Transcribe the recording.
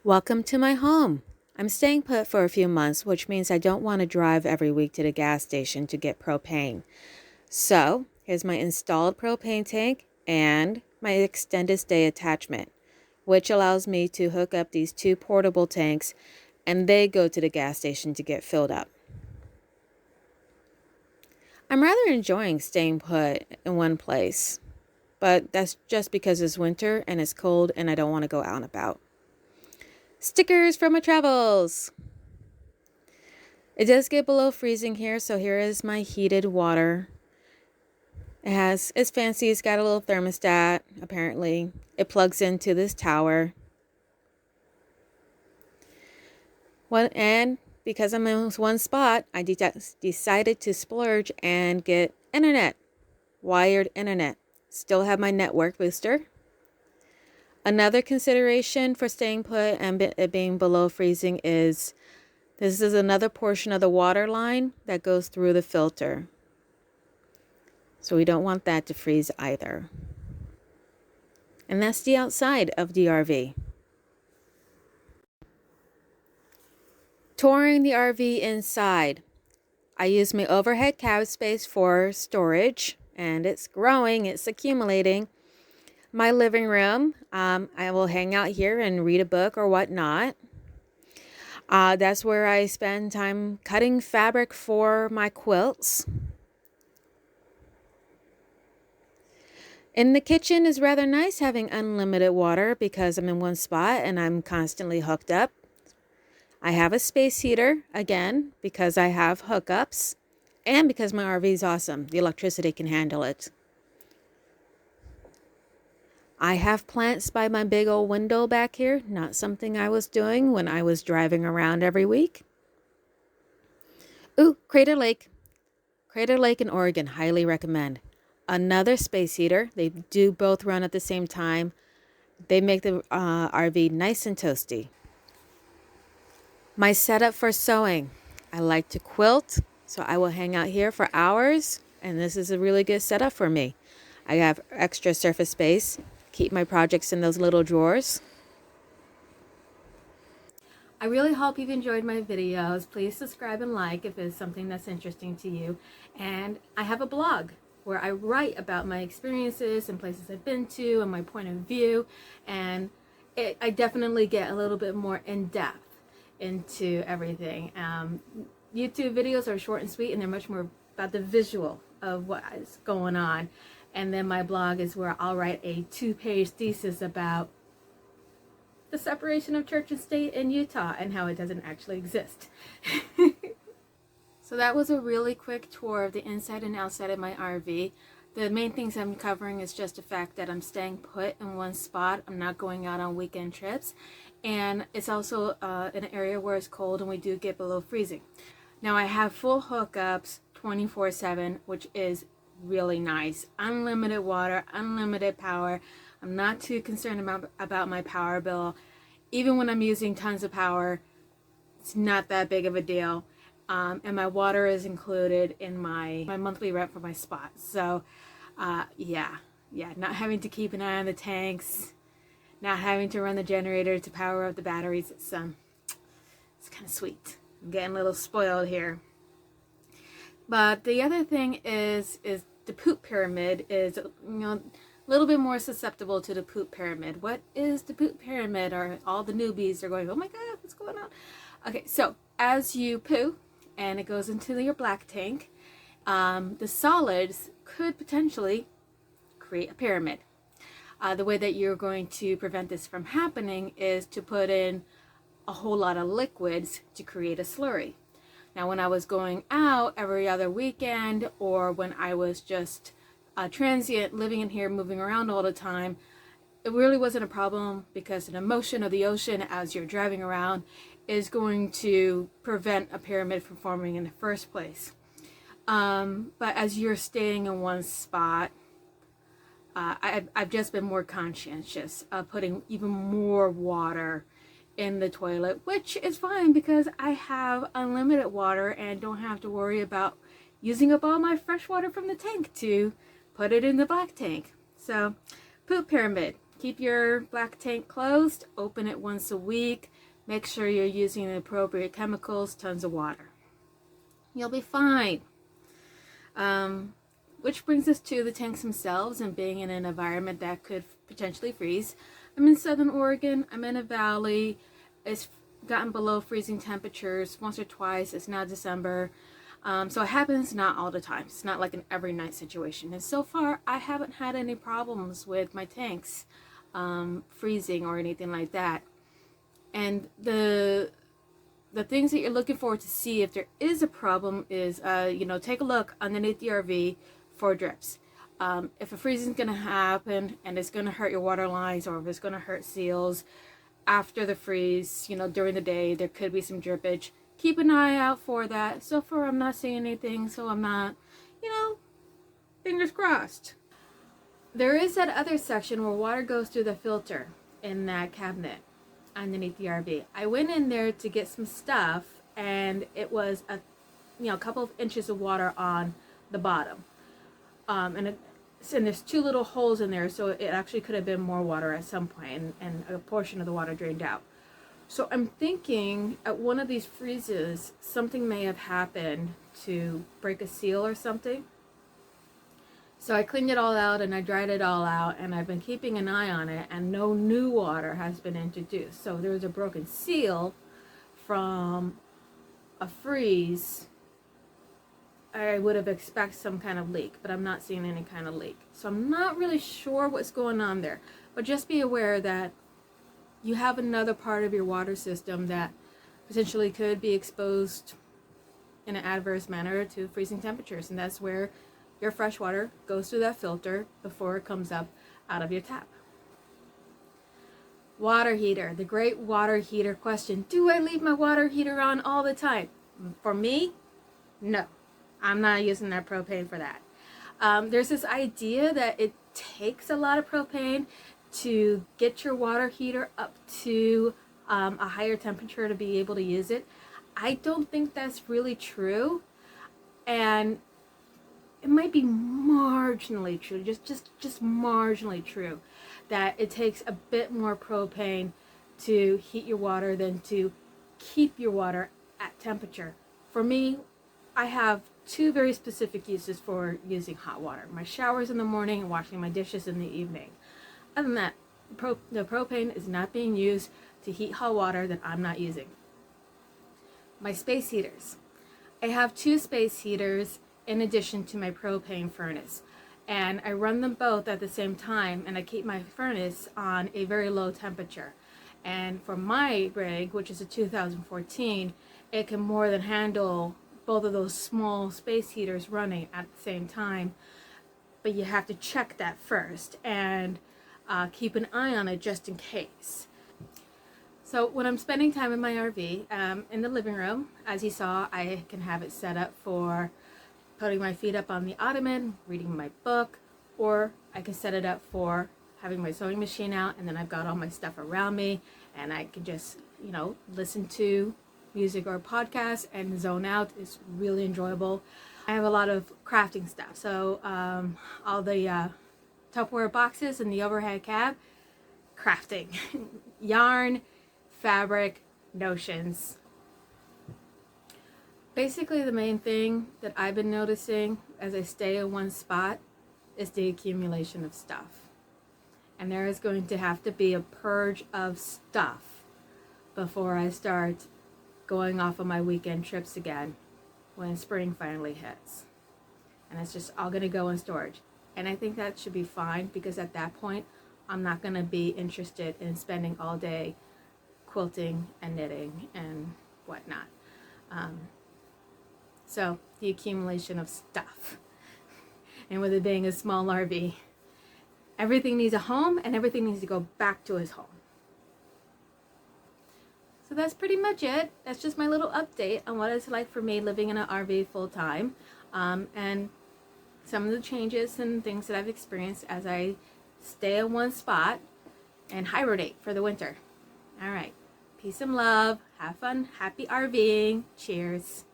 Welcome to my home. I'm staying put for a few months, which means I don't want to drive every week to the gas station to get propane. So, here's my installed propane tank and my extended stay attachment, which allows me to hook up these two portable tanks and they go to the gas station to get filled up. I'm rather enjoying staying put in one place, but that's just because it's winter and it's cold and I don't want to go out and about. Stickers from my travels. It does get below freezing here, so here is my heated water. It's fancy, it's got a little thermostat, apparently. It plugs into this tower. And because I'm in one spot, I decided to splurge and get internet, wired internet. Still have my network booster. Another consideration for staying put and it being below freezing is this is another portion of the water line that goes through the filter. So we don't want that to freeze either. And that's the outside of the RV. Touring the RV inside. I use my overhead cab space for storage, and it's growing, it's accumulating. My living room, I will hang out here and read a book or whatnot. That's where I spend time cutting fabric for my quilts. In the kitchen is rather nice having unlimited water because I'm in one spot and I'm constantly hooked up. I have a space heater, again, because I have hookups and because my RV is awesome. The electricity can handle it. I have plants by my big old window back here. Not something I was doing when I was driving around every week. Ooh, Crater Lake. Crater Lake in Oregon, highly recommend. Another space heater. They do both run at the same time. They make the RV nice and toasty. My setup for sewing. I like to quilt, so I will hang out here for hours, and this is a really good setup for me. I have extra surface space. Keep my projects in those little drawers. I really hope you've enjoyed my videos. Please subscribe and like if it's something that's interesting to you. And I have a blog where I write about my experiences and places I've been to and my point of view. And I definitely get a little bit more in-depth into everything. YouTube videos are short and sweet and they're much more about the visual of what is going on. And then my blog is where I'll write a 2-page thesis about the separation of church and state in Utah and how it doesn't actually exist. So that was a really quick tour of the inside and outside of my RV. The main things I'm covering is just the fact that I'm staying put in one spot. I'm not going out on weekend trips. And it's also an area where it's cold and we do get below freezing. Now I have full hookups 24/7, which is really nice. Unlimited water, unlimited power. I'm not too concerned about my power bill. Even when I'm using tons of power, it's not that big of a deal. And my water is included in my monthly rent for my spot. So yeah, not having to keep an eye on the tanks, not having to run the generator to power up the batteries. It's kind of sweet. I'm getting a little spoiled here. But the other thing is the poop pyramid is, a little bit more susceptible to the poop pyramid. What is the poop pyramid? Or all the newbies are going, oh my God, what's going on? Okay, so as you poo and it goes into your black tank, the solids could potentially create a pyramid. The way that you're going to prevent this from happening is to put in a whole lot of liquids to create a slurry. Now, when I was going out every other weekend, or when I was just transient, living in here, moving around all the time, it really wasn't a problem because the motion of the ocean as you're driving around is going to prevent a pyramid from forming in the first place. But as you're staying in one spot, I've just been more conscientious of putting even more water in the toilet, which is fine because I have unlimited water and don't have to worry about using up all my fresh water from the tank to put it in the black tank. So, poop pyramid. keep your black tank closed, open it once a week, make sure you're using the appropriate chemicals, tons of water. You'll be fine. Which brings us to the tanks themselves and being in an environment that could potentially freeze. I'm in Southern Oregon. I'm in a valley. It's gotten below freezing temperatures once or twice. It's now December. So it happens not all the time. It's not like an every night situation. And so far, I haven't had any problems with my tanks freezing or anything like that. And the things that you're looking for to see if there is a problem is, take a look underneath the RV for drips. If a freezing is going to happen and it's going to hurt your water lines, or if it's going to hurt seals after the freeze, during the day, there could be some drippage. Keep an eye out for that. So far, I'm not seeing anything, so I'm not, fingers crossed. There is that other section where water goes through the filter in that cabinet underneath the RV. I went in there to get some stuff, and it was a couple of inches of water on the bottom. And there's two little holes in there, so it actually could have been more water at some point, and a portion of the water drained out. So I'm thinking at one of these freezes, something may have happened to break a seal or something. So I cleaned it all out and I dried it all out, and I've been keeping an eye on it, and no new water has been introduced. So there was a broken seal from a freeze. I would have expected some kind of leak, but I'm not seeing any kind of leak. So I'm not really sure what's going on there. But just be aware that you have another part of your water system that potentially could be exposed in an adverse manner to freezing temperatures. And that's where your fresh water goes through that filter before it comes up out of your tap. Water heater, the great water heater question. Do I leave my water heater on all the time? For me, no. I'm not using that propane for that. There's this idea that it takes a lot of propane to get your water heater up to a higher temperature to be able to use it. I don't think that's really true, and it might be marginally true, just marginally true, that it takes a bit more propane to heat your water than to keep your water at temperature. For me, I have two very specific uses for using hot water. My showers in the morning and washing my dishes in the evening. Other than that, the propane is not being used to heat hot water that I'm not using. My space heaters. I have two space heaters in addition to my propane furnace, and I run them both at the same time, and I keep my furnace on a very low temperature. And for my rig, which is a 2014, it can more than handle both of those small space heaters running at the same time, but you have to check that first and keep an eye on it just in case. So when I'm spending time in my RV, in the living room, as you saw, I can have it set up for putting my feet up on the ottoman, reading my book, or I can set it up for having my sewing machine out, and then I've got all my stuff around me, and I can just, listen to music or podcast and zone out. Is really enjoyable. I have a lot of crafting stuff, so all the Tupperware boxes in the overhead cab, crafting, yarn, fabric, notions. Basically, the main thing that I've been noticing as I stay in one spot is the accumulation of stuff. And there is going to have to be a purge of stuff before I start going off on my weekend trips again when spring finally hits. And it's just all going to go in storage. And I think that should be fine, because at that point, I'm not going to be interested in spending all day quilting and knitting and whatnot. So the accumulation of stuff. And with it being a small RV, everything needs a home, and everything needs to go back to his home. So that's pretty much it. That's just my little update on what it's like for me living in an RV full time, and some of the changes and things that I've experienced as I stay in one spot and hibernate for the winter. All right. Peace and love. Have fun. Happy RVing. Cheers.